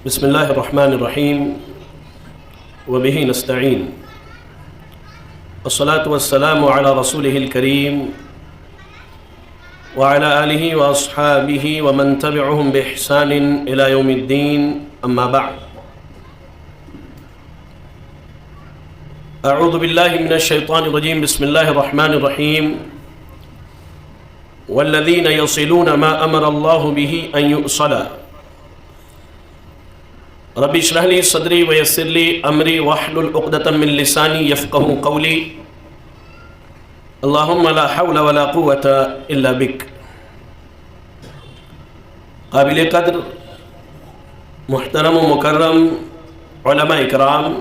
بسم اللہ الرحمن الرحیم وبہ نستعین والصلاة والسلام علی رسولہ الکریم وعلی آلہ واصحابہ ومن تبعہم بإحسان الی یوم الدین اما بعد اعوذ باللہ من الشیطان الرجیم بسم اللہ الرحمن الرحیم والذین یصلون ما امر اللہ بہ ان یؤصل رب اشرح لی صدری ویسر لی امری واحلل عقدۃ من لسانی یفقہوا قولی اللہم لا حول ولا قوة الا بک۔ قابل قدر محترم و مکرم علماء اکرام،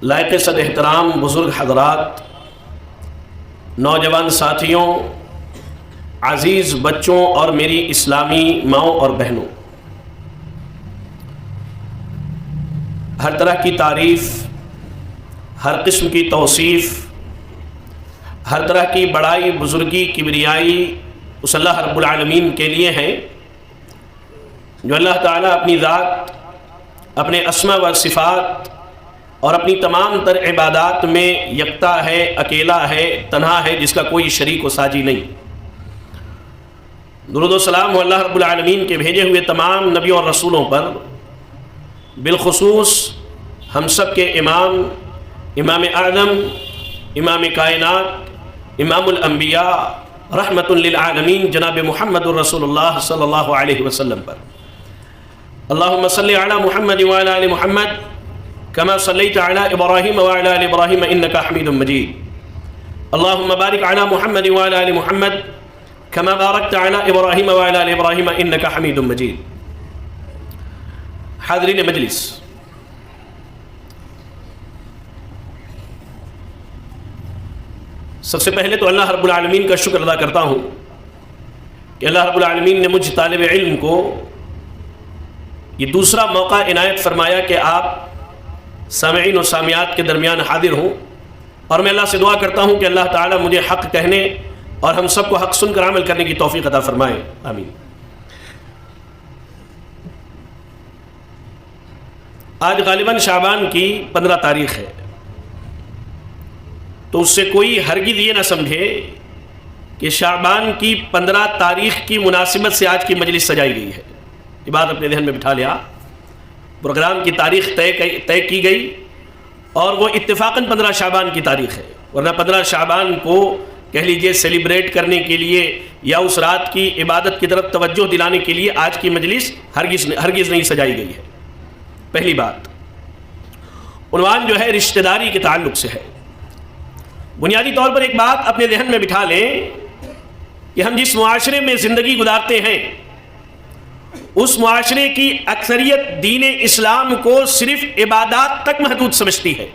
لائق صد احترام بزرگ حضرات، نوجوان ساتھیوں، عزیز بچوں اور میری اسلامی ماؤں اور بہنوں، ہر طرح کی تعریف، ہر قسم کی توصیف، ہر طرح کی بڑائی، بزرگی، کبریائی اس اللہ رب العالمین کے لیے ہیں جو اللہ تعالیٰ اپنی ذات، اپنے اسماء و صفات اور اپنی تمام تر عبادات میں یکتا ہے، اکیلا ہے، تنہا ہے، جس کا کوئی شریک و ساجی نہیں۔ درود و سلام اللہ رب العالمین کے بھیجے ہوئے تمام نبیوں اور رسولوں پر، بالخصوص ہم سب کے امام، امام اعظم، امام کائنات، امام الانبیاء، رحمت للعالمین جناب محمد الرسول اللہ صلی اللہ علیہ وسلم پر۔ اللہم صلی علی محمد وعلی آل محمد کما صلیت علی ابراہیم وعلی آل ابراہیم انکا حمید مجید۔ اللہم بارک علی محمد وعلی آل محمد کما بارکت علی ابراہیم وعلی آل ابراہیم انکا حمید مجید۔ حاضرین مجلس، سب سے پہلے تو اللہ رب العالمین کا شکر ادا کرتا ہوں کہ اللہ رب العالمین نے مجھ طالب علم کو یہ دوسرا موقع عنایت فرمایا کہ آپ سامعین و سامعات کے درمیان حاضر ہوں، اور میں اللہ سے دعا کرتا ہوں کہ اللہ تعالیٰ مجھے حق کہنے اور ہم سب کو حق سن کر عمل کرنے کی توفیق عطا فرمائے، آمین۔ آج غالباً شعبان کی 15 تاریخ ہے، تو اس سے کوئی ہرگز یہ نہ سمجھے کہ شعبان کی 15 تاریخ کی مناسبت سے آج کی مجلس سجائی گئی ہے۔ یہ بات اپنے ذہن میں بٹھا لیا، پروگرام کی تاریخ طے کی گئی اور وہ اتفاقاً 15 شعبان کی تاریخ ہے، ورنہ 15 شعبان کو کہہ لیجئے سیلیبریٹ کرنے کے لیے یا اس رات کی عبادت کی طرف توجہ دلانے کے لیے آج کی مجلس ہرگز نہیں سجائی گئی ہے۔ پہلی بات، عنوان جو ہے رشتہ داری کے تعلق سے ہے۔ بنیادی طور پر ایک بات اپنے ذہن میں بٹھا لیں کہ ہم جس معاشرے میں زندگی گزارتے ہیں اس معاشرے کی اکثریت دین اسلام کو صرف عبادات تک محدود سمجھتی ہے،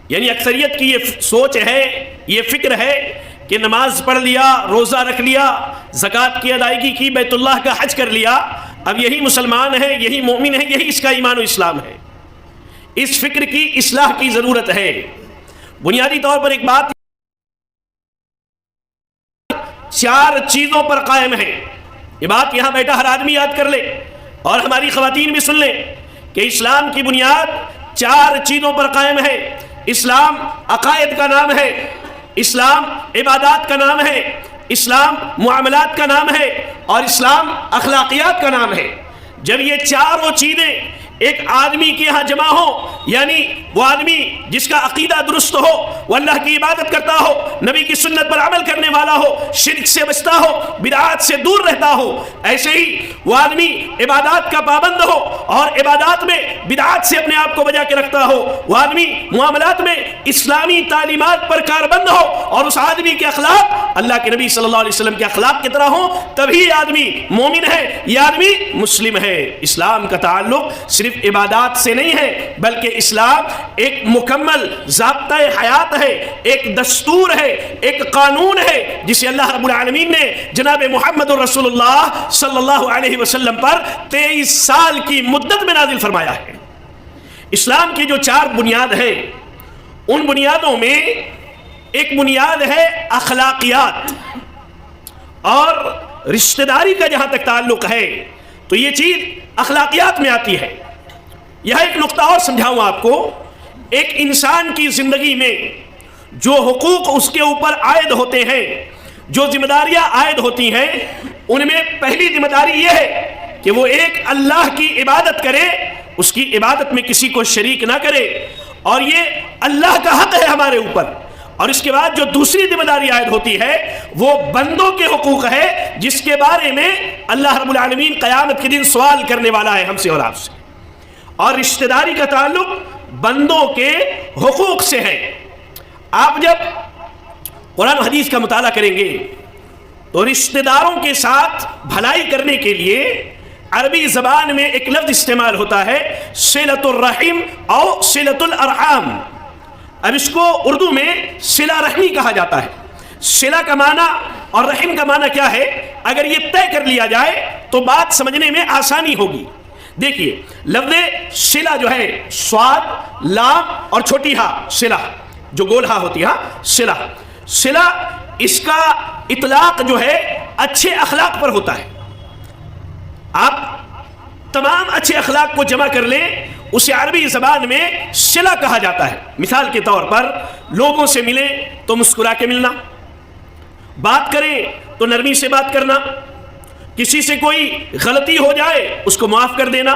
یعنی اکثریت کی یہ سوچ ہے، یہ فکر ہے کہ نماز پڑھ لیا، روزہ رکھ لیا، زکوٰۃ کی ادائیگی کی، بیت اللہ کا حج کر لیا، اب یہی مسلمان ہے، یہی مومن ہے، یہی اس کا ایمان و اسلام ہے۔ اس فکر کی اصلاح کی ضرورت ہے۔ بنیادی طور پر ایک بات 4 چیزوں پر قائم ہے، یہ بات یہاں بیٹھا ہر آدمی یاد کر لے اور ہماری خواتین بھی سن لیں کہ اسلام کی بنیاد 4 چیزوں پر قائم ہے۔ اسلام عقائد کا نام ہے، اسلام عبادات کا نام ہے، اسلام معاملات کا نام ہے، اور اسلام اخلاقیات کا نام ہے۔ جب یہ 4 چیزیں ایک آدمی کے یہاں جمع ہو، یعنی وہ آدمی جس کا عقیدہ درست ہو، وہ اللہ کی عبادت کرتا ہو، نبی کی سنت پر عمل کرنے والا ہو، شرک سے بچتا ہو، بدعات سے دور رہتا ہو، ایسے ہی وہ آدمی عبادات کا پابند ہو اور عبادات میں بدعات سے اپنے آپ کو بچا کے رکھتا ہو، وہ آدمی معاملات میں اسلامی تعلیمات پر کاربند ہو، اور اس آدمی کے اخلاق اللہ کے نبی صلی اللہ علیہ وسلم کے اخلاق کی طرح ہوں، تبھی آدمی مومن ہے، یہ آدمی مسلم ہے۔ اسلام کا تعلق صرف عبادات سے نہیں ہے، بلکہ اسلام ایک مکمل ضابطہ حیات ہے، ایک دستور ہے، ایک قانون ہے، جسے اللہ رب العالمین نے جناب محمد رسول اللہ صلی اللہ علیہ وسلم پر 23 سال کی مدت میں نازل فرمایا ہے۔ اسلام کی جو 4 بنیاد ہے، ان بنیادوں میں ایک بنیاد ہے اخلاقیات، اور رشتہ داری کا جہاں تک تعلق ہے تو یہ چیز اخلاقیات میں آتی ہے. یہاں ایک نقطہ اور سمجھاؤں آپ کو. ایک انسان کی زندگی میں جو حقوق اس کے اوپر عائد ہوتے ہیں، جو ذمہ داریاں عائد ہوتی ہیں، ان میں پہلی ذمہ داری یہ ہے کہ وہ ایک اللہ کی عبادت کرے، اس کی عبادت میں کسی کو شریک نہ کرے، اور یہ اللہ کا حق ہے ہمارے اوپر. اور اس کے بعد جو دوسری ذمہ داری عائد ہوتی ہے وہ بندوں کے حقوق ہے، جس کے بارے میں اللہ رب العالمین قیامت کے دن سوال کرنے والا ہے ہم سے اور آپ سے. اور رشتہ داری کا تعلق بندوں کے حقوق سے ہے. آپ جب قرآن و حدیث کا مطالعہ کریں گے تو رشتہ داروں کے ساتھ بھلائی کرنے کے لیے عربی زبان میں ایک لفظ استعمال ہوتا ہے، صلۃ الرحم اور صلۃ الارحام. اب اس کو اردو میں صلہ رحمی کہا جاتا ہے. صلہ کا معنی اور رحم کا معنی کیا ہے؟ اگر یہ طے کر لیا جائے تو بات سمجھنے میں آسانی ہوگی. دیکھیے لفظ صلہ جو ہے صاد لام اور چھوٹی ہا، صلہ جو گول ہا ہوتی ہے صلہ. صلہ اس کا اطلاق جو ہے اچھے اخلاق پر ہوتا ہے. آپ تمام اچھے اخلاق کو جمع کر لیں، اسے عربی زبان میں صلہ کہا جاتا ہے. مثال کے طور پر لوگوں سے ملیں تو مسکرا کے ملنا، بات کریں تو نرمی سے بات کرنا، کسی سے کوئی غلطی ہو جائے اس کو معاف کر دینا،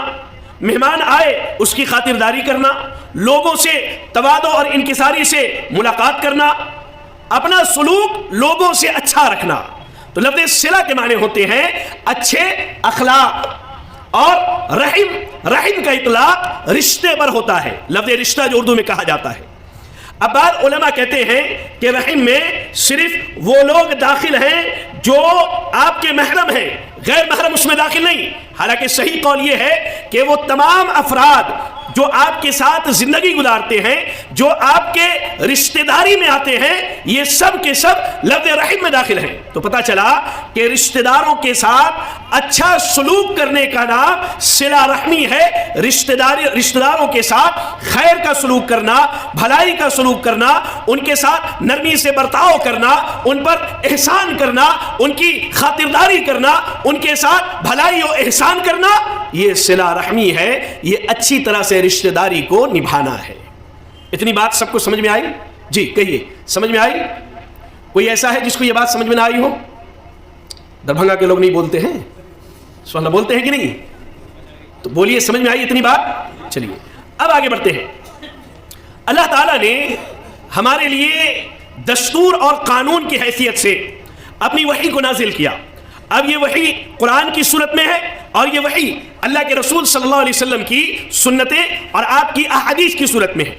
مہمان آئے اس کی خاطرداری کرنا، لوگوں سے تواضع اور انکساری سے ملاقات کرنا، اپنا سلوک لوگوں سے اچھا رکھنا. تو لفظ صلہ کے معنی ہوتے ہیں اچھے اخلاق. اور رحم کا اطلاق رشتے پر ہوتا ہے، لفظ رشتہ جو اردو میں کہا جاتا ہے. اب بعض علماء کہتے ہیں کہ رحم میں صرف وہ لوگ داخل ہیں جو آپ کے محرم ہیں، غیر محرم اس میں داخل نہیں. حالانکہ صحیح قول یہ ہے کہ وہ تمام افراد جو آپ کے ساتھ زندگی گزارتے ہیں، جو آپ کے رشتہ داری میں آتے ہیں، یہ سب کے سب لفظ رحم میں داخل ہیں. تو پتہ چلا کہ رشتہ داروں کے ساتھ اچھا سلوک کرنے کا نام صلہ رحمی ہے. رشتہ داروں کے ساتھ خیر کا سلوک کرنا، بھلائی کا سلوک کرنا، ان کے ساتھ نرمی سے برتاؤ کرنا، ان پر احسان کرنا، ان کی خاطرداری کرنا، ان کے ساتھ بھلائی و احسان کرنا، یہ صلہ رحمی ہے. یہ اچھی طرح سے رشتہ داری کو نبھانا ہے. اتنی بات سب کو سمجھ میں آئی؟ جی کہیے سمجھ میں آئی؟ کوئی ایسا ہے جس کو یہ بات سمجھ میں نہ آئی ہو؟ دربھنگا کے لوگ نہیں بولتے ہیں، سوال بولتے ہیں کہ نہیں؟ تو بولیے سمجھ میں آئی اتنی بات؟ چلیے اب آگے بڑھتے ہیں. اللہ تعالیٰ نے ہمارے لیے دستور اور قانون کی حیثیت سے اپنی وحی کو نازل کیا. اب یہ وحی قرآن کی صورت میں ہے اور یہ وحی اللہ کے رسول صلی اللہ علیہ وسلم کی سنتیں اور آپ کی احادیث کی صورت میں ہے.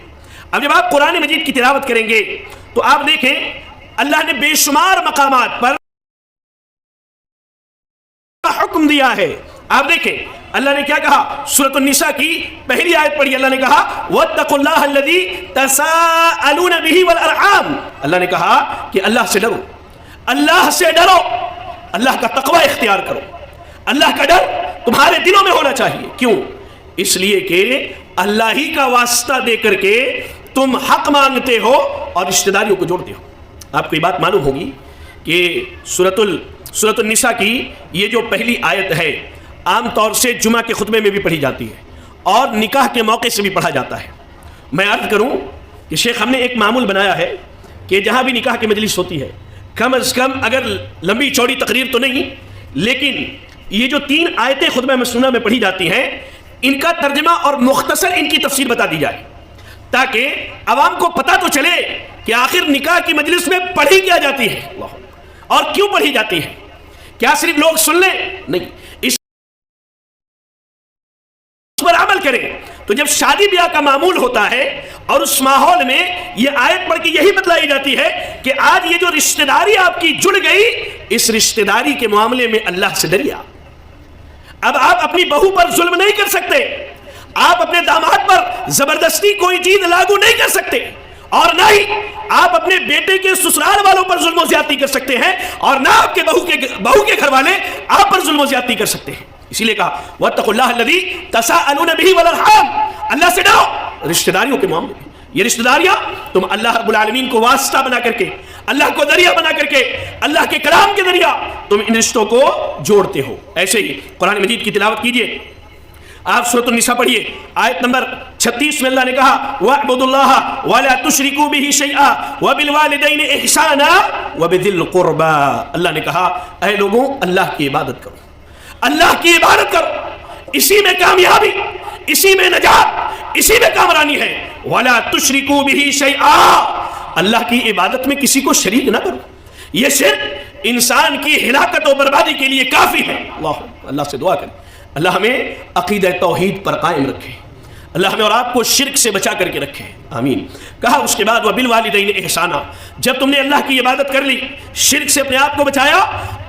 اب جب آپ قرآن مجید کی تلاوت کریں گے تو آپ دیکھیں اللہ نے بے شمار مقامات پر حکم دیا ہے. آپ دیکھیں اللہ نے کیا کہا؟ سورۃ النساء کی پہلی آیت پڑھی، اللہ نے کہا وَاتَّقُوا اللَّهَ الَّذِي تَسَاءَلُونَ بِهِ وَالْأَرْحَامَ. اللہ نے کہا کہ اللہ سے ڈرو، اللہ سے ڈرو، اللہ کا تقوی اختیار کرو. اللہ کا ڈر تمہارے دلوں میں ہونا چاہیے. کیوں؟ اس لیے کہ اللہ ہی کا واسطہ دے کر کے تم حق مانگتے ہو اور رشتہ داریوں کو جوڑتے ہو. آپ کو یہ بات معلوم ہوگی کہ سورۃ النساء کی یہ جو پہلی آیت ہے عام طور سے جمعہ کے خطبے میں بھی پڑھی جاتی ہے اور نکاح کے موقع سے بھی پڑھا جاتا ہے. میں عرض کروں کہ شیخ ہم نے ایک معمول بنایا ہے کہ جہاں بھی نکاح کی مجلس ہوتی ہے کم از کم، اگر لمبی چوڑی تقریر تو نہیں، لیکن یہ جو 3 آیتیں خطبہ مسنونہ میں پڑھی جاتی ہیں ان کا ترجمہ اور مختصر ان کی تفسیر بتا دی جائے تاکہ عوام کو پتہ تو چلے کہ آخر نکاح کی مجلس میں پڑھی کیا جاتی ہے اور کیوں پڑھی جاتی ہے. کیا صرف لوگ سن لیں؟ نہیں، اس پر عمل کریں. تو جب شادی بیاہ کا معمول ہوتا ہے اور اس ماحول میں یہ آیت پڑھ کے یہی بتلائی جاتی ہے کہ آج یہ جو رشتہ داری آپ کی جڑ گئی، اس رشتہ داری کے معاملے میں اللہ سے ڈریا. اب آپ اپنی بہو پر ظلم نہیں کر سکتے، آپ اپنے داماد پر زبردستی کوئی چیز لاگو نہیں کر سکتے، اور نہ ہی آپ اپنے بیٹے کے سسرال والوں پر ظلم و زیادتی کر سکتے ہیں، اور نہ آپ کے بہو کے گھر والے آپ پر ظلم و زیادتی کر سکتے ہیں. اسی لیے کہا وَاتَّقُوا اللَّهَ الَّذِي تَسَاءَلُونَ بِهِ وَالْأَرْحَامَ. اللہ سے ڈرو رشتہ داریوں کے معاملے میں. یہ رشتہ داریاں تم اللہ رب العالمین کو واسطہ بنا کر کے اللہ کو ذریعہ بنا کر کے اللہ کے کلام کے ذریعہ تم ان رشتوں کو جوڑتے ہو۔ ایسے ہی قرآن مجید کی تلاوت کیجئے، آپ سورۃ النساء پڑھیے، آیت نمبر 36 میں اللہ نے کہا وَاعْبُدُوا اللَّهَ وَلَا تُشْرِكُوا بِهِ شَيْئًا وَبِالْوَالِدَيْنِ إِحْسَانًا وَبِذِي الْقُرْبَى۔ اللہ نے کہا اے لوگوں اللہ کی عبادت کرو، اللہ کی عبادت کرو، اسی میں کامیابی، اسی میں نجات، اسی میں کامرانی ہے۔ وَلَا تُشْرِكُوا بِهِ شَيْئًا، اللہ کی عبادت میں کسی کو شریک نہ کرو، یہ شرک انسان کی ہلاکت و بربادی کے لیے کافی ہے۔ اللہ سے دعا کریں اللہ ہمیں عقیدہ توحید پر قائم رکھے، اللہ ہمیں اور آپ کو شرک سے بچا کر کے رکھے، آمین۔ کہا اس کے بعد وَبِالْوَالِدَيْنِ إِحْسَانًا، جب تم نے اللہ کی عبادت کر لی، شرک سے اپنے آپ کو بچایا،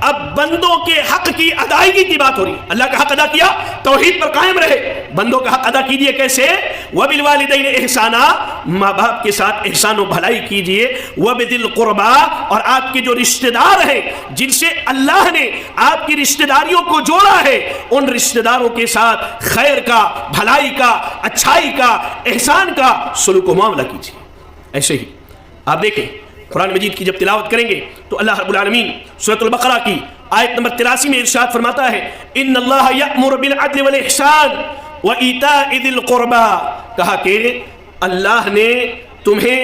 اب بندوں کے حق کی ادائیگی کی بات ہو رہی، اللہ کا حق ادا کیا، توحید پر قائم رہے، بندوں کا حق ادا کیجئے کیسے؟ وَبِالْوَالِدَيْنِ إِحْسَانًا، ماں باپ کے ساتھ احسان و بھلائی کیجئے، وَبِذِي الْقُرْبَى، اور آپ کے جو رشتہ دار ہیں جن سے اللہ نے آپ کی رشتہ داریوں کو جوڑا ہے، ان رشتہ داروں کے ساتھ خیر کا، بھلائی کا، اچھائی کا، احسان کا سلوک و معاملہ کیجئے۔ ایسے ہی آپ دیکھیں قرآن مجید کی جب تلاوت کریں گے تو اللہ رب العالمین سورۃ البقرہ کی آیت نمبر 83 میں ارشاد فرماتا ہے ان اللہ یأمر بالعدل والاحسان وایتاء ذی القربى، کہا کہ اللہ نے تمہیں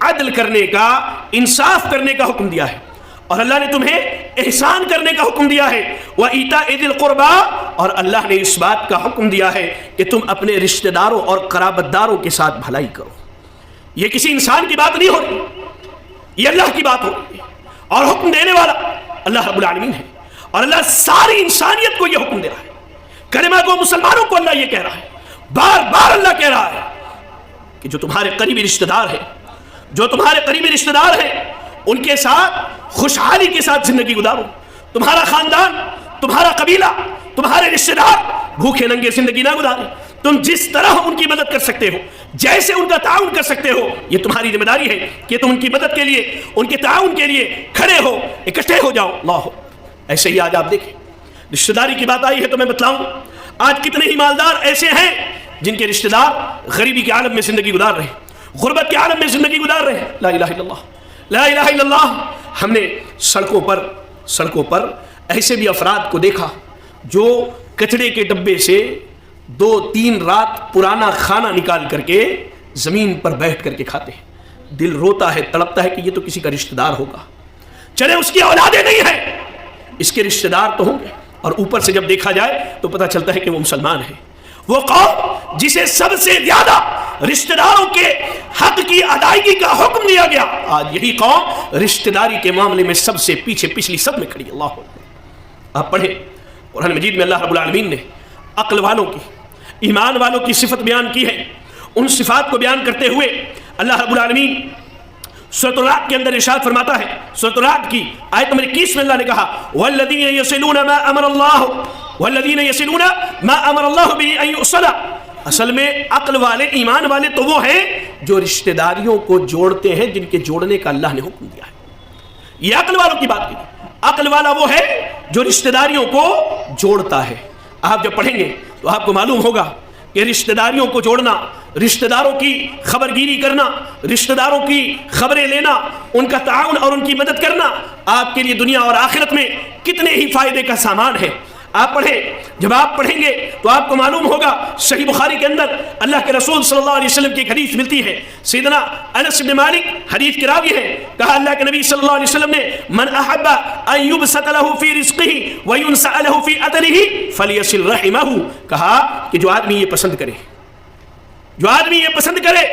عدل کرنے کا، انصاف کرنے کا حکم دیا ہے، اور اللہ نے تمہیں احسان کرنے کا حکم دیا ہے، وایتاء ذی القربى، اور اللہ نے اس بات کا حکم دیا ہے کہ تم اپنے رشتہ داروں اور قرابت داروں کے ساتھ بھلائی کرو۔ یہ کسی انسان کی بات نہیں ہو رہی، یہ اللہ کی بات ہو رہی ہے، اور حکم دینے والا اللہ رب العالمین ہے، اور اللہ ساری انسانیت کو یہ حکم دے رہا ہے، کلمہ کو مسلمانوں کو اللہ یہ کہہ رہا ہے، بار بار اللہ کہہ رہا ہے کہ جو تمہارے قریبی رشتہ دار ہیں، جو تمہارے قریبی رشتہ دار ہیں ان کے ساتھ خوشحالی کے ساتھ زندگی گزارو، تمہارا خاندان، تمہارا قبیلہ، تمہارے رشتہ دار بھوکے ننگے زندگی نہ گزارے، تم جس طرح ان کی مدد کر سکتے ہو، جیسے ان کا تعاون کر سکتے ہو، یہ تمہاری ذمہ داری ہے کہ تم ان کی مدد کے لیے، ان کے تعاون کے لیے کھڑے ہو، اکٹھے ہو جاؤ۔ اللہ، ایسے ہی آج آپ دیکھیں رشتہ داری کی بات آئی ہے تو میں بتلاؤں آج کتنے ہی مالدار ایسے ہیں جن کے رشتہ دار غریبی کے عالم میں زندگی گزار رہے ہیں، غربت کے عالم میں زندگی گزار رہے ہیں۔ لا الہ الا اللہ، لا الہ الا اللہ۔ ہم نے سڑکوں پر ایسے بھی افراد کو دیکھا جو کچڑے کے ڈبے سے 2-3 رات پرانا کھانا نکال کر کے زمین پر بیٹھ کر کے کھاتے ہیں، دل روتا ہے، تڑپتا ہے کہ یہ تو کسی کا رشتہ دار ہوگا، چلے اس کی اولادیں نہیں ہیں، اس کے رشتہ دار تو ہوں گے، اور اوپر سے جب دیکھا جائے تو پتہ چلتا ہے کہ وہ مسلمان ہے۔ وہ قوم جسے سب سے زیادہ رشتہ داروں کے حق کی ادائیگی کا حکم دیا گیا، آج یہی قوم رشتہ داری کے معاملے میں سب سے پیچھے، پچھلی سب میں کھڑی۔ اللہ اکبر۔ آپ پڑھیں قرآن مجید میں اللہ رب العالمین نے عقل والوں کی، ایمان والوں کی صفت بیان کی ہے، ان صفات کو بیان کرتے ہوئے اللہ رب العالمین سورۃ الرعد کے اندر ارشاد فرماتا ہے، سورۃ الرعد کی آیت نمبر 21 میں اللہ نے کہا والذین یصلون ما امر اللہ به ان یوصل۔ اصل میں عقل والے، ایمان والے تو وہ ہیں جو رشتہ داریوں کو جوڑتے ہیں جن کے جوڑنے کا اللہ نے حکم دیا ہے۔ یہ عقل والوں کی بات کی، عقل والا وہ ہے جو رشتہ داریوں کو جوڑتا ہے۔ آپ جب پڑھیں گے تو آپ کو معلوم ہوگا کہ رشتہ داریوں کو جوڑنا، رشتہ داروں کی خبرگیری کرنا، رشتہ داروں کی خبریں لینا، ان کا تعاون اور ان کی مدد کرنا آپ کے لیے دنیا اور آخرت میں کتنے ہی فائدے کا سامان ہے۔ آپ پڑھیں، جب آپ پڑھیں گے تو آپ کو معلوم ہوگا، صحیح بخاری کے اندر اللہ کے رسول صلی اللہ علیہ وسلم کی ایک حدیث ملتی ہے، سیدنا انس بن مالک حدیث کے راوی ہیں، کہا اللہ کے نبی صلی اللہ علیہ وسلم نے من احب ان یبسط له فی رزقه وینسأ له فی اثره فلیصل رحمہ، کہا کہ جو آدمی یہ پسند کرے، جو آدمی یہ پسند کرے،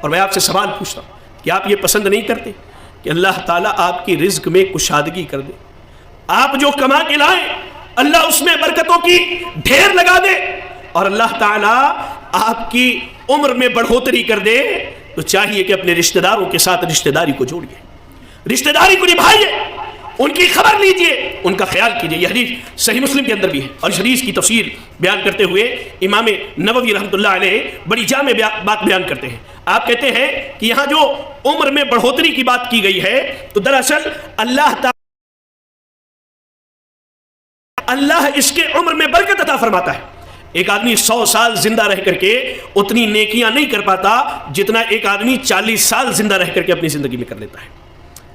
اور میں آپ سے سوال پوچھتا ہوں کہ آپ یہ پسند نہیں کرتے کہ اللہ تعالیٰ آپ کی رزق میں کشادگی کر دے، آپ جو کما کے لائیں اللہ اس میں برکتوں کی ڈھیر لگا دے، اور اللہ تعالیٰ آپ کی عمر میں بڑھوتری کر دے، تو چاہیے کہ اپنے رشتہ داروں کے ساتھ رشتہ داری کو جوڑیے، رشتہ داری کو نبھائیے، ان کی خبر لیجئے، ان کا خیال کیجئے۔ یہ حدیث صحیح مسلم کے اندر بھی ہے، اور اس حدیث کی تفسیر بیان کرتے ہوئے امام نووی رحمۃ اللہ علیہ بڑی جامع بات بیان کرتے ہیں۔ آپ کہتے ہیں کہ یہاں جو عمر میں بڑھوتری کی بات کی گئی ہے تو دراصل اللہ اس کے عمر میں برکت عطا فرماتا ہے۔ ایک آدمی 100 سال زندہ رہ کر کے اتنی نیکیاں نہیں کر پاتا جتنا ایک آدمی 40 سال زندہ رہ کر کے اپنی زندگی میں کر لیتا ہے۔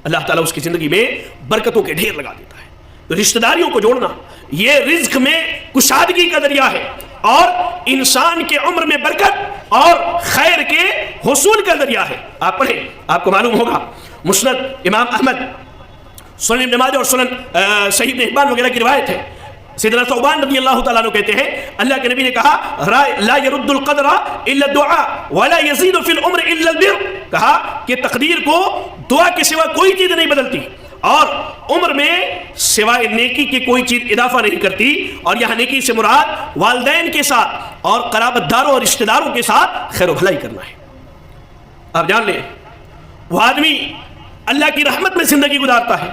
اللہ تعالیٰ اس کی زندگی میں برکتوں کے ڈھیر لگا دیتا ہے. تو رشتہ داریوں کو جوڑنا یہ رزق میں کشادگی کا ذریعہ ہے اور انسان کے عمر میں برکت اور خیر کے حصول کا ذریعہ ہے. آپ پڑھیں، آپ کو معلوم ہوگا مسند امام احمد، سنن ابن ماجہ اور سنن صحیح ابن حبان وغیرہ کی روایت ہے. سیدنا ثوبان رضی اللہ تعالیٰ عنہ کہتے ہیں اللہ کے نبی نے کہا لا يرد القدر الا الدعاء ولا يزيد في العمر الا البر. کہا کہ تقدیر کو دعا کے سوا کوئی چیز نہیں بدلتی اور عمر میں سوائے نیکی کی کوئی چیز اضافہ نہیں کرتی. اور یہاں نیکی سے مراد والدین کے ساتھ اور قرابت داروں اور رشتہ داروں کے ساتھ خیر و بھلائی کرنا ہے. آپ جان لیں وہ آدمی اللہ کی رحمت میں زندگی گزارتا ہے،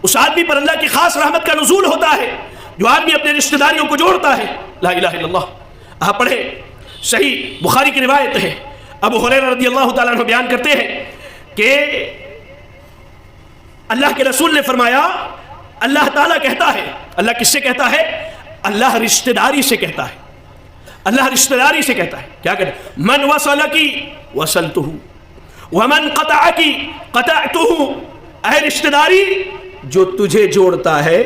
اس آدمی پر اللہ کی خاص رحمت کا نزول ہوتا ہے جو آدمی اپنے رشتہ داریوں کو جوڑتا ہے. لا الہ الا اللہ. آپ پڑھیں، صحیح بخاری کی روایت ہے، ابو ہریرہ رضی اللہ تعالیٰ عنہ بیان کرتے ہیں کہ اللہ کے رسول نے فرمایا اللہ تعالیٰ کہتا ہے، اللہ کس سے کہتا ہے؟ اللہ رشتہ داری سے کہتا ہے. اللہ رشتہ داری سے کہتا ہے. کیا کہتا ہے؟ من وصلکی وصلتہ ومن قطعکی قطعتہ. اے رشتہ داری جو تجھے جوڑتا ہے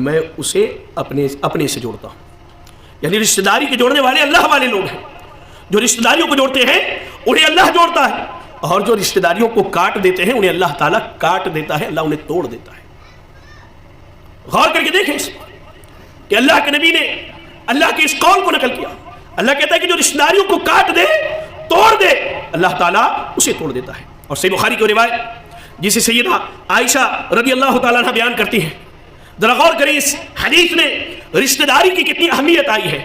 میں اسے اپنے سے جوڑتا ہوں. یعنی رشتہ داری کے جوڑنے والے اللہ والے لوگ ہیں. جو رشتہ داریوں کو جوڑتے ہیں انہیں اللہ جوڑتا ہے اور جو رشتہ داریوں کو کاٹ دیتے ہیں انہیں اللہ تعالیٰ کاٹ دیتا ہے، اللہ انہیں توڑ دیتا ہے. غور کر کے دیکھیں اس کہ اللہ کے نبی نے اللہ کے اس قول کو نقل کیا. اللہ کہتا ہے کہ جو رشتہ داریوں کو کاٹ دے، توڑ دے، اللہ تعالیٰ اسے توڑ دیتا ہے. اور صحیح بخاری کی روایت جسے سیدہ عائشہ رضی اللہ تعالیٰ عنہ بیان کرتی ہے، ذرا غور کریں اس حدیث میں رشتہ داری کی کتنی اہمیت آئی ہے.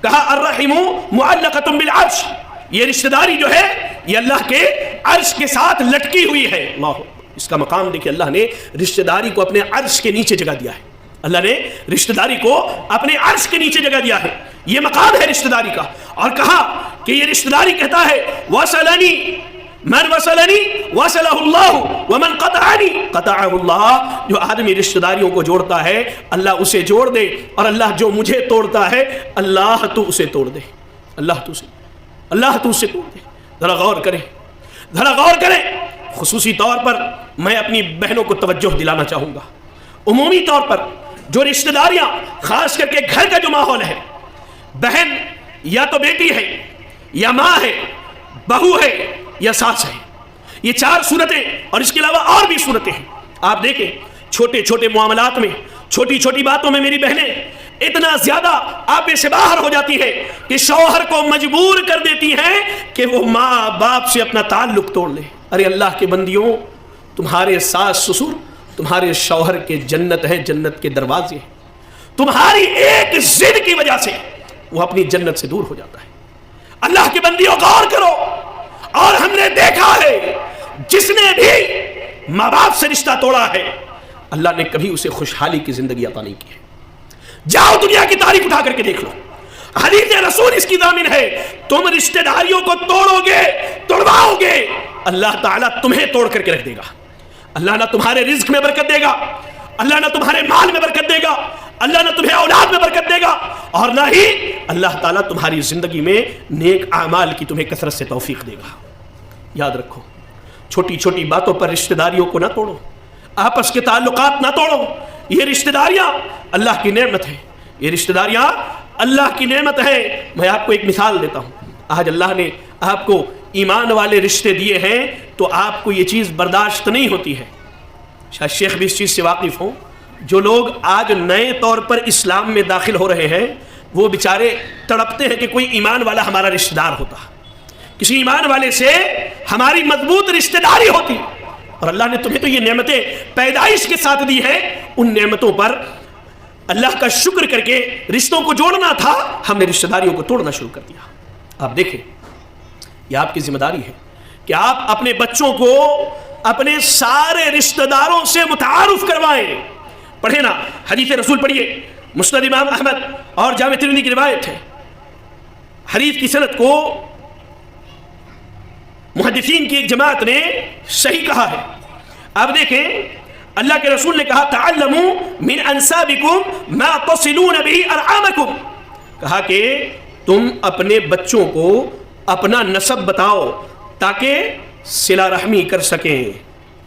کہا الرحم معلقۃ بالعرش، یہ رشتہ داری جو ہے یہ اللہ کے عرش کے ساتھ لٹکی ہوئی ہے. اللہ، اس کا مقام دیکھیں، اللہ نے رشتہ داری کو اپنے عرش کے نیچے جگہ دیا ہے. اللہ نے رشتہ داری کو اپنے عرش کے نیچے جگہ دیا ہے، یہ مقام ہے رشتہ داری کا. اور کہا کہ یہ رشتہ داری کہتا ہے وصلنی من وصلنی وصلہ اللہ ومن قطعنی قطعہ اللہ. جو آدمی رشتہ داریوں کو جوڑتا ہے اللہ اسے جوڑ دے، اور اللہ جو مجھے توڑتا ہے اللہ تو اسے توڑ دے، اللہ تو اسے توڑ دے. ذرا غور کریں، ذرا غور کریں. خصوصی طور پر میں اپنی بہنوں کو توجہ دلانا چاہوں گا. عمومی طور پر جو رشتہ داریاں، خاص کر کے گھر کا جو ماحول ہے، بہن یا تو بیٹی ہے یا ماں ہے، بہو ہے یا ساس ہے، یہ چار صورتیں اور اس کے علاوہ اور بھی صورتیں ہیں. آپ دیکھیں چھوٹے چھوٹے معاملات میں، چھوٹی چھوٹی باتوں میں میری بہنیں اتنا زیادہ آپے سے باہر ہو جاتی ہے کہ شوہر کو مجبور کر دیتی ہیں کہ وہ ماں باپ سے اپنا تعلق توڑ لے. ارے اللہ کے بندیوں، تمہارے ساس سسر تمہارے شوہر کے جنت ہیں، جنت کے دروازے ہیں. تمہاری ایک ضد کی وجہ سے وہ اپنی جنت سے دور ہو جاتا ہے. اللہ کے بندیوں غور کرو. اور ہم نے دیکھا ہے جس نے بھی ماں باپ سے رشتہ توڑا ہے اللہ نے کبھی اسے خوشحالی کی زندگی عطا نہیں کی ہے. جاؤ دنیا کی تاریخ اٹھا کر کے دیکھ لو، حدیث رسول اس کی ضامن ہے. تم رشتہ داریوں کو توڑو گے، توڑواؤ گے، اللہ تعالیٰ تمہیں توڑ کر کے رکھ دے گا. اللہ نہ تمہارے رزق میں برکت دے گا، اللہ نہ تمہارے مال میں برکت دے گا، اللہ نہ تمہیں اولاد میں برکت دے گا، اور نہ ہی اللہ تعالیٰ تمہاری زندگی میں نیک اعمال کی تمہیں کثرت سے توفیق دے گا. یاد رکھو، چھوٹی چھوٹی باتوں پر رشتہ داریوں کو نہ توڑو، آپس کے تعلقات نہ توڑو. یہ رشتہ داریاں اللہ کی نعمت ہے، یہ رشتہ داریاں اللہ کی نعمت ہے. میں آپ کو ایک مثال دیتا ہوں. آج اللہ نے آپ کو ایمان والے رشتے دیے ہیں تو آپ کو یہ چیز برداشت نہیں ہوتی ہے. شاید شیخ بھی اس چیز سے واقف ہوں، جو لوگ آج نئے طور پر اسلام میں داخل ہو رہے ہیں وہ بیچارے تڑپتے ہیں کہ کوئی ایمان والا ہمارا رشتہ دار ہوتا، کسی ایمان والے سے ہماری مضبوط رشتہ داری ہوتی. اور اللہ نے تمہیں تو یہ نعمتیں پیدائش کے ساتھ دی ہیں، ان نعمتوں پر اللہ کا شکر کر کے رشتوں کو جوڑنا تھا، ہم نے رشتہ داریوں کو توڑنا شروع کر دیا. آپ دیکھیں، یہ آپ کی ذمہ داری ہے کہ آپ اپنے بچوں کو اپنے سارے رشتہ داروں سے متعارف کروائیں. پڑھیں نا حدیث رسول پڑھیے، مسند امام احمد اور جامع ترمذی کی روایت ہے. حدیث کی سند کو محدثین کی ایک جماعت نے صحیح کہا ہے. آپ دیکھیں اللہ کے رسول نے کہا تعلموا من انسابکم ما تصلون به ارحامکم. کہا کہ تم اپنے بچوں کو اپنا نسب بتاؤ تاکہ صلہ رحمی کر سکیں.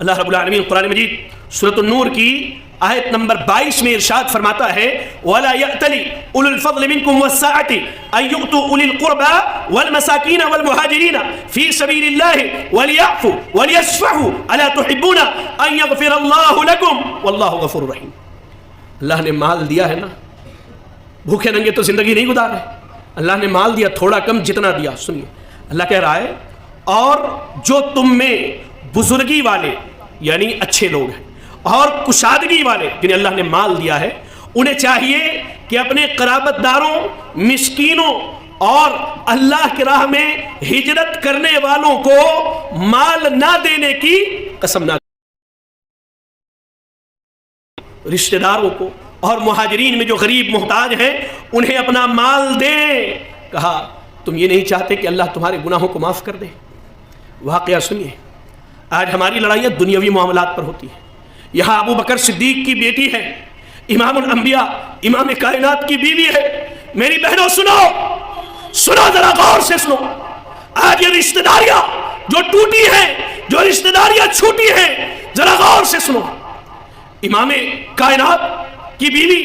اللہ رب العالمین قرآن مجید سورۃ النور کی آیت نمبر 22 میں ارشاد فرماتا ہے وَلَا يَأْتَلِ أُولُو الْفَضْلِ مِنْكُمْ وَالسَّعَةِ أَنْ يُؤْتُوا أُولِي الْقُرْبَى وَالْمَسَاكِينَ وَالْمُهَاجِرِينَ فِي سَبِيلِ اللَّهِ وَلْيَعْفُوا وَلْيَصْفَحُوا أَلَا تُحِبُّونَ أَنْ يَغْفِرَ اللَّهُ لَكُمْ وَاللَّهُ غَفُورٌ رَحِيمٌ. اللہ نے مال دیا ہے نا، بھوکے ننگے تو زندگی نہیں گزار رہے، اللہ نے مال دیا تھوڑا کم جتنا دیا. سنیے اللہ کہہ رہا ہے اور جو تم میں بزرگی والے یعنی اچھے لوگ ہیں اور کشادگی والے جنہیں اللہ نے مال دیا ہے، انہیں چاہیے کہ اپنے قرابت داروں، مسکینوں اور اللہ کی راہ میں ہجرت کرنے والوں کو مال نہ دینے کی قسم نہ، رشتہ داروں کو اور مہاجرین میں جو غریب محتاج ہیں انہیں اپنا مال دیں. کہا تم یہ نہیں چاہتے کہ اللہ تمہارے گناہوں کو معاف کر دے؟ واقعہ سنیے، آج ہماری لڑائیاں دنیاوی معاملات پر ہوتی ہیں. یہاں ابو بکر صدیق کی بیٹی ہے، امام الانبیاء امام کائنات کی بیوی ہے. میری بہنوں سنو ذرا غور سے سنو. آج یہ رشتہ داریاں جو ٹوٹی ہیں، جو رشتہ داریاں چھوٹی ہیں، ذرا غور سے سنو. امام کائنات کی بیوی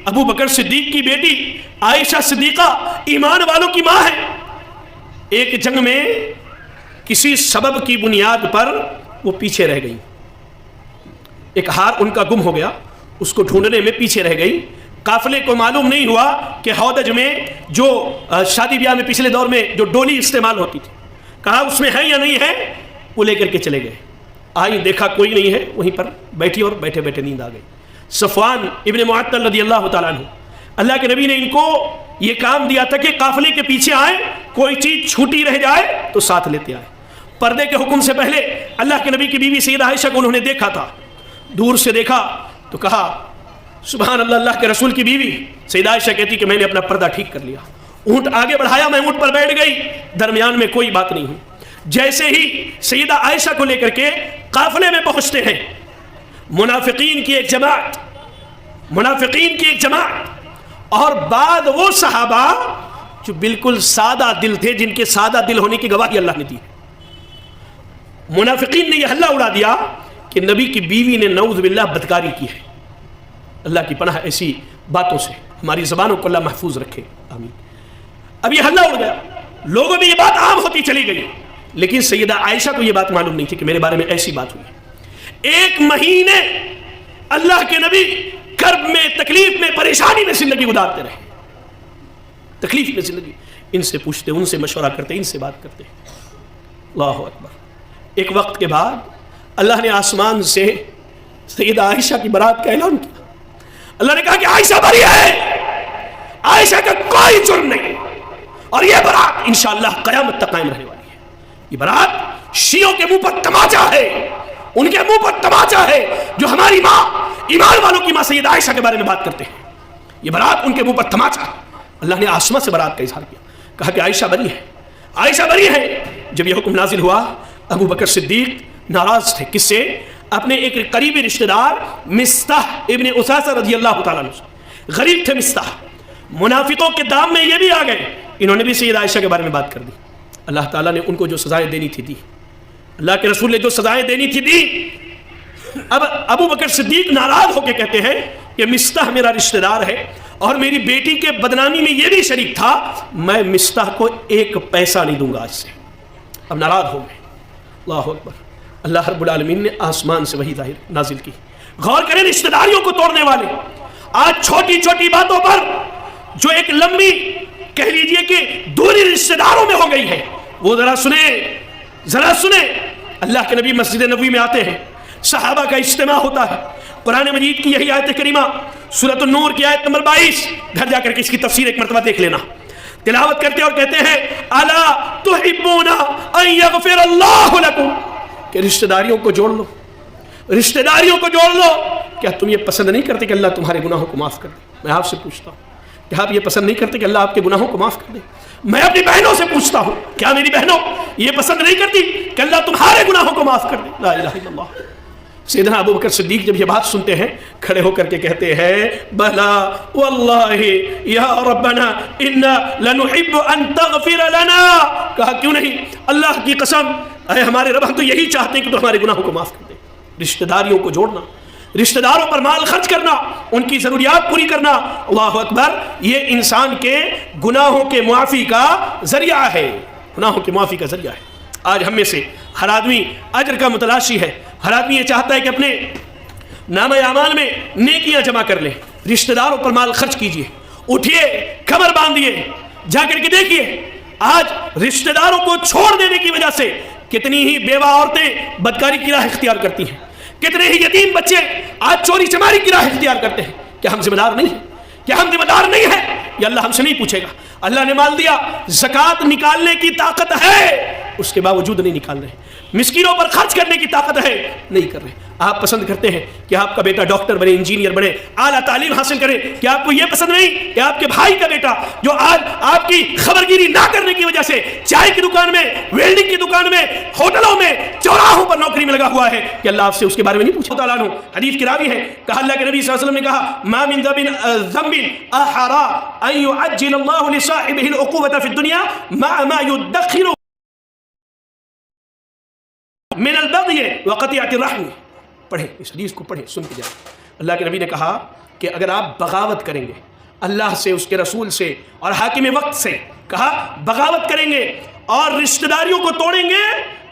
ابو بکر صدیق کی بیٹی عائشہ صدیقہ ایمان والوں کی ماں ہے. ایک جنگ میں کسی سبب کی بنیاد پر وہ پیچھے رہ گئی، ایک ہار ان کا گم ہو گیا، اس کو ڈھونڈنے میں پیچھے رہ گئی. قافلے کو معلوم نہیں ہوا کہ ہودج میں جو شادی بیاہ میں پچھلے دور میں جو ڈولی استعمال ہوتی تھی، کہا اس میں ہے یا نہیں ہے، وہ لے کر کے چلے گئے. آئی دیکھا کوئی نہیں ہے، وہیں پر بیٹھی اور بیٹھے بیٹھے نیند آ گئی. صفوان ابن معطل رضی اللہ تعالیٰ عنہ، اللہ کے نبی نے ان کو یہ کام دیا تھا کہ قافلے کے پیچھے آئیں، کوئی چیز چھوٹی رہ جائے تو ساتھ لیتے آئیں. پردے کے حکم سے پہلے اللہ کے نبی کی بیوی سیدہ عائشہ کو انہوں نے دیکھا تھا، دور سے دیکھا تو کہا سبحان اللہ، اللہ کے رسول کی بیوی. سیدہ عائشہ کہتی کہ میں نے اپنا پردہ ٹھیک کر لیا، اونٹ آگے بڑھایا، میں اونٹ پر بیٹھ گئی، درمیان میں کوئی بات نہیں ہوئی. جیسے ہی سیدہ عائشہ کو لے کر کے قافلے میں پہنچتے ہیں، منافقین کی ایک جماعت اور بعد وہ صحابہ جو بالکل سادہ دل تھے، جن کے سادہ دل ہونے کی گواہی اللہ نے دی. منافقین نے یہ ہلہ اڑا دیا کہ نبی کی بیوی نے نعوذ باللہ بدکاری کی ہے. اللہ کی پناہ ایسی باتوں سے ہماری زبانوں کو اللہ محفوظ رکھے، آمین. اب یہ ہلہ اڑ گیا، لوگوں میں یہ بات عام ہوتی چلی گئی، لیکن سیدہ عائشہ کو یہ بات معلوم نہیں تھی کہ میرے بارے میں ایسی بات ہوئی. 1 مہینے اللہ کے نبی کرب میں، تکلیف میں، پریشانی میں زندگی گزارتے رہے. تکلیف میں زندگی، ان سے پوچھتے، ان سے مشورہ کرتے، ان سے بات کرتے. اللہ اکبر. ایک وقت کے بعد اللہ نے آسمان سے سیدہ عائشہ کی برات کا اعلان کیا. اللہ نے کہا کہ عائشہ بری ہے، عائشہ کا کوئی جرم نہیں، اور یہ برات انشاءاللہ قیامت تک قائم رہنے والی ہے. یہ برات شیعوں کے منہ پر تماچا ہے، ان کے منہ پر تماچا ہے جو ہماری ماں، ایمان والوں کی ماں سیدہ عائشہ کے بارے میں بات کرتے ہیں. یہ برات ان کے منہ پر تماچا ہے. اللہ نے آسمان سے برات کا اظہار کیا، کہا کہ عائشہ بری ہے، عائشہ بری ہے. جب یہ حکم نازل ہوا، ابو بکر صدیق ناراض تھے. کس سے؟ اپنے ایک قریبی رشتہ دار مصطح ابن اساسہ رضی اللہ تعالیٰ عنہ سے. غریب تھے مصطح، منافقوں کے دام میں یہ بھی آ گئے، انہوں نے بھی سیدہ عائشہ کے بارے میں بات کر دی. اللہ تعالیٰ نے ان کو جو سزائیں دینی تھی دی، اللہ کے رسول نے جو سزائیں دینی تھی دی. اب ابو بکر صدیق ناراض ہو کے کہتے ہیں کہ مصطح میرا رشتہ دار ہے اور میری بیٹی کے بدنامی میں یہ بھی شریک تھا، میں مصطح کو 1 پیسہ نہیں دوں گا آج سے. اب ناراض ہو گئے. اللہ اکبر. اللہ رب العالمین نے آسمان سے وحی نازل کی. غور کریں، رشتہ داریوں کو توڑنے والے آج چھوٹی چھوٹی باتوں پر جو ایک لمبی کہہ لیجئے کہ دوری رشتہ داروں میں ہو گئی ہے، وہ ذرا سنیں. اللہ کے نبی مسجد نبوی میں آتے ہیں، صحابہ کا اجتماع ہوتا ہے، قرآن مجید کی یہی آیت کریمہ سورۃ النور کی آیت نمبر 22، گھر جا کر کے اس کی تفسیر ایک مرتبہ دیکھ لینا. تلاوت کرتے اور کہتے ہیں الا تحبون ان یغفر اللہ لکم، کہ رشتہ داریوں کو جوڑ لو، رشتہ داریوں کو جوڑ لو. کیا تم یہ پسند نہیں کرتے کہ اللہ تمہارے گناہوں کو معاف کر دے؟ میں آپ سے پوچھتا ہوں، کیا آپ یہ پسند نہیں کرتے کہ اللہ آپ کے گناہوں کو معاف کر دے؟ میں اپنی بہنوں سے پوچھتا ہوں، کیا میری بہنوں یہ پسند نہیں کرتی کہ اللہ تمہارے گناہوں کو معاف کر دے؟ لا الہ الا اللہ. سیدنا ابو بکر صدیق جب یہ بات سنتے ہیں، کھڑے ہو کر کے کہتے ہیں بلا واللہ یا ربنا انا لنحب ان تغفر لنا. کہا کیوں نہیں، اللہ کی قسم، اے ہمارے رب، ہم تو یہی چاہتے ہیں کہ تو ہمارے گناہوں کو معاف کر دے. رشتہ داریوں کو جوڑنا، رشتہ داروں پر مال خرچ کرنا، ان کی ضروریات پوری کرنا، اللہ اکبر، یہ انسان کے گناہوں کے معافی کا ذریعہ ہے، گناہوں کے معافی کا ذریعہ ہے۔ آج ہم میں سے ہر آدمی اجر کا متلاشی ہے، ہر آدمی یہ چاہتا ہے کہ اپنے نامہ اعمال میں نیکیاں جمع کر لیں۔ رشتہ داروں پر مال خرچ کیجئے، اٹھئے، کمر باندھئے، جا کر کے دیکھیے آج رشتہ داروں کو چھوڑ دینے کی وجہ سے کتنی ہی بیوہ عورتیں بدکاری کی راہ اختیار کرتی ہیں، کتنے ہی یتیم بچے آج چوری چماری کی راہ اختیار کرتے ہیں۔ کیا ہم ذمہ دار نہیں ہیں؟ کیا ہم ذمہ دار نہیں ہیں؟ یہ اللہ ہم سے نہیں پوچھے گا۔ اللہ نے مال دیا، زکوٰۃ نکالنے کی طاقت ہے، اس کے باوجود نہیں نکال رہے۔ مسکینوں پر خرچ کرنے کی طاقت ہے، نہیں کر رہے۔ آپ پسند کرتے ہیں کہ آپ کا بیٹا ڈاکٹر بنے، انجینئر بنے، اعلیٰ تعلیم حاصل کرے، کہ آپ کو یہ پسند نہیں کہ آپ کے بھائی کا بیٹا جو آج آپ کی خبرگیری نہ کرنے کی وجہ سے چائے کی دکان میں، ویلڈنگ کی دکان میں، ہوٹلوں میں، چوراہوں پر نوکری میں لگا ہوا ہے، کہ اللہ آپ سے اس کے بارے میں نہیں پوچھا؟ تعالیٰ عنہ حدیث کی راوی ہے، کہا اللہ کے نبی صلی اللہ علیہ وسلم نے کہا ما من ذنب احرى ان يعجل الله لصاحبه العقوبة في الدنيا مع ما يدخر من البغي وقطيعة الرحم۔ پڑھیں اس حدیث کو، پڑھیں، سن کے جائیں۔ اللہ کے نبی نے کہا کہ اگر آپ بغاوت کریں گے اللہ سے، اس کے رسول سے اور حاکم وقت سے، کہا بغاوت کریں گے اور رشتہ داریوں کو توڑیں گے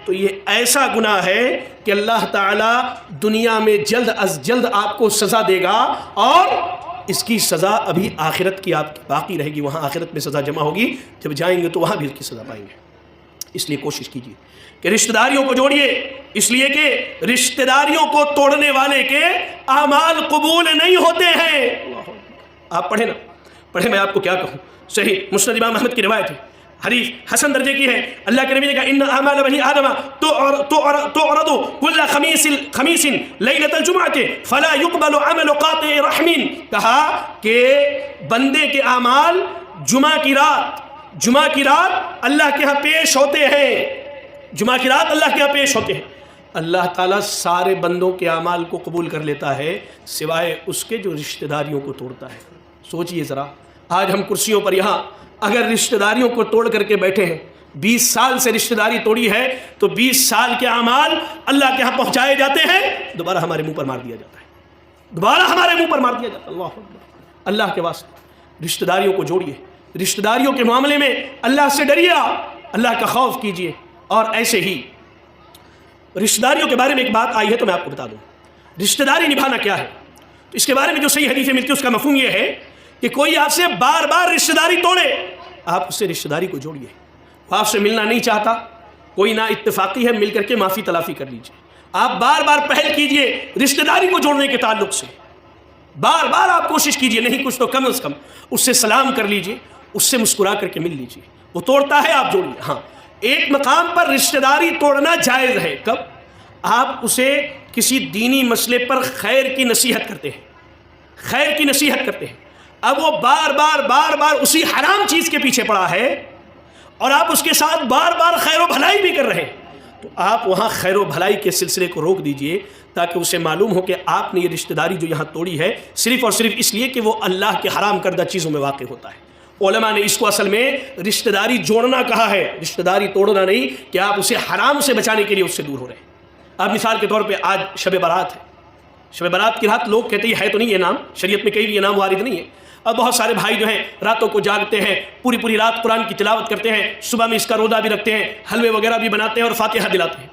تو یہ ایسا گناہ ہے کہ اللہ تعالیٰ دنیا میں جلد از جلد آپ کو سزا دے گا، اور اس کی سزا ابھی آخرت کی آپ کی باقی رہے گی، وہاں آخرت میں سزا جمع ہوگی، جب جائیں گے تو وہاں بھی اس کی سزا پائیں گے۔ اس لیے کوشش کیجیے کہ رشتہ داریوں کو جوڑیے، اس لیے کہ رشتہ داریوں کو توڑنے والے کے اعمال قبول نہیں ہوتے ہیں۔ آپ پڑھیں نا، پڑھیں، میں آپ کو کیا کہوں، صحیح مسند امام احمد کی روایت ہے، حدیث حسن درجے کی ہے۔ اللہ کے نبی نے کہا ان اعمال بنی آدم تعرض كل خمیس لیلۃ الجمعۃ فلا يقبل عمل قاطع رحم۔ کہا کہ بندے کے اعمال جمعہ کی رات اللہ کے ہاں پیش ہوتے ہیں، جمعہ کی رات اللہ کے ہاں پیش ہوتے ہیں۔ اللہ تعالیٰ سارے بندوں کے اعمال کو قبول کر لیتا ہے سوائے اس کے جو رشتہ داریوں کو توڑتا ہے۔ سوچئے ذرا، آج ہم کرسیوں پر یہاں اگر رشتہ داریوں کو توڑ کر کے بیٹھے ہیں، 20 سال سے رشتہ داری توڑی ہے تو 20 سال کے اعمال اللہ کے ہاں پہنچائے جاتے ہیں، دوبارہ ہمارے منہ پر مار دیا جاتا ہے، دوبارہ ہمارے منہ پر مار دیا جاتا ہے۔ اللہ اکبر، اللہ کے واسطے رشتہ داریوں کو جوڑیے، رشتہ داریوں کے معاملے میں اللہ سے ڈریے، اللہ کا خوف کیجیے۔ اور ایسے ہی رشتہ داریوں کے بارے میں ایک بات آئی ہے تو میں آپ کو بتا دوں، رشتہ داری نبھانا کیا ہے۔ تو اس کے بارے میں جو صحیح حدیثیں ملتی ہیں اس کا مفہوم یہ ہے کہ کوئی آپ سے بار بار رشتہ داری توڑے، آپ اس سے رشتہ داری کو جوڑیے۔ وہ آپ سے ملنا نہیں چاہتا، کوئی نا اتفاقی ہے، مل کر کے معافی تلافی کر لیجیے۔ آپ بار بار پہل کیجیے رشتہ داری کو جوڑنے کے تعلق سے، بار بار آپ کوشش کیجیے، نہیں کچھ تو کم از کم اس سے سلام کر لیجیے، اس سے مسکرا کر کے مل لیجیے۔ وہ توڑتا ہے آپ جوڑیے۔ ہاں، ایک مقام پر رشتہ داری توڑنا جائز ہے، کب؟ آپ اسے کسی دینی مسئلے پر خیر کی نصیحت کرتے ہیں، خیر کی نصیحت کرتے ہیں، اب وہ بار بار اسی حرام چیز کے پیچھے پڑا ہے اور آپ اس کے ساتھ بار بار خیر و بھلائی بھی کر رہے ہیں، تو آپ وہاں خیر و بھلائی کے سلسلے کو روک دیجئے تاکہ اسے معلوم ہو کہ آپ نے یہ رشتہ داری جو یہاں توڑی ہے صرف اور صرف اس لیے کہ وہ اللہ کے حرام کردہ چیزوں میں واقع ہوتا ہے۔ علماء نے اس کو اصل میں رشتہ داری جوڑنا کہا ہے، رشتہ داری توڑنا نہیں، کہ آپ اسے حرام سے بچانے کے لیے اس سے دور ہو رہے ہیں۔ اب مثال کے طور پہ آج شب برات ہے، شب برات کی رات لوگ کہتے ہیں ہے تو نہیں یہ نام، شریعت میں کہیں بھی یہ نام وارد نہیں ہے۔ اب بہت سارے بھائی جو ہیں راتوں کو جاگتے ہیں، پوری رات قرآن کی تلاوت کرتے ہیں، صبح میں اس کا روزہ بھی رکھتے ہیں، حلوے وغیرہ بھی بناتے ہیں اور فاتحہ دلاتے ہیں۔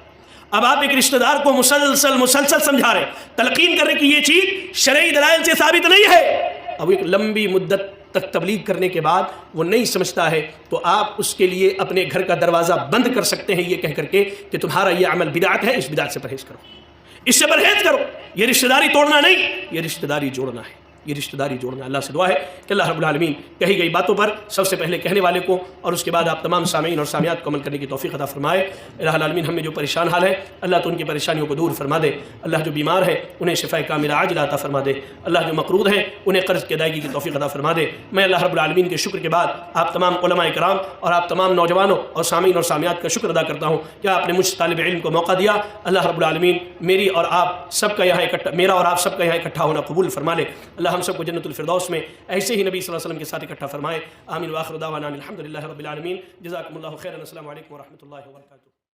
اب آپ ایک رشتہ دار کو مسلسل سمجھا رہے، تلقین کر رہے کہ یہ چیز شرعی دلائل سے ثابت نہیں ہے۔ اب ایک لمبی مدت تک تبلیغ کرنے کے بعد وہ نہیں سمجھتا ہے تو آپ اس کے لیے اپنے گھر کا دروازہ بند کر سکتے ہیں یہ کہہ کر کے کہ تمہارا یہ عمل بدعت ہے، اس بدعت سے پرہیز کرو، اس سے پرہیز کرو۔ یہ رشتہ داری توڑنا نہیں، یہ رشتہ داری جوڑنا ہے، یہ رشتہ داری جوڑنا۔ اللہ سے دعا ہے کہ اللہ رب العالمین کہی گئی باتوں پر سب سے پہلے کہنے والے کو اور اس کے بعد آپ تمام سامعین اور سامعات کو عمل کرنے کی توفیق عطا فرمائے۔ الہ العالمین ہم میں جو پریشان حال ہے اللہ تو ان کی پریشانیوں کو دور فرما دے، اللہ جو بیمار ہیں انہیں شفاء کاملہ عاجلہ عطا فرما دے، اللہ جو مقروض ہیں انہیں قرض کی ادائیگی کی توفیق عطا فرما دے۔ میں اللہ رب العالمین کے شکر کے بعد آپ تمام علماء کرام اور آپ تمام نوجوانوں اور سامعین اور سامعات کا شکر ادا کرتا ہوں کہ آپ نے مجھ طالب علم کو موقع دیا۔ اللہ رب العالمین میری اور آپ سب کا یہاں میرا اور آپ سب کا یہاں اکٹھا ہونا قبول فرما لے۔ اللہ ہم سب کو جنت الفردوس میں ایسے ہی نبی صلی اللہ علیہ وسلم کے ساتھ اکٹھا فرمائے۔ آمین وآخر دعوانا الحمدللہ رب العالمین۔ جزاکم اللہ خیرا، السلام علیکم ورحمۃ اللہ وبرکاتہ۔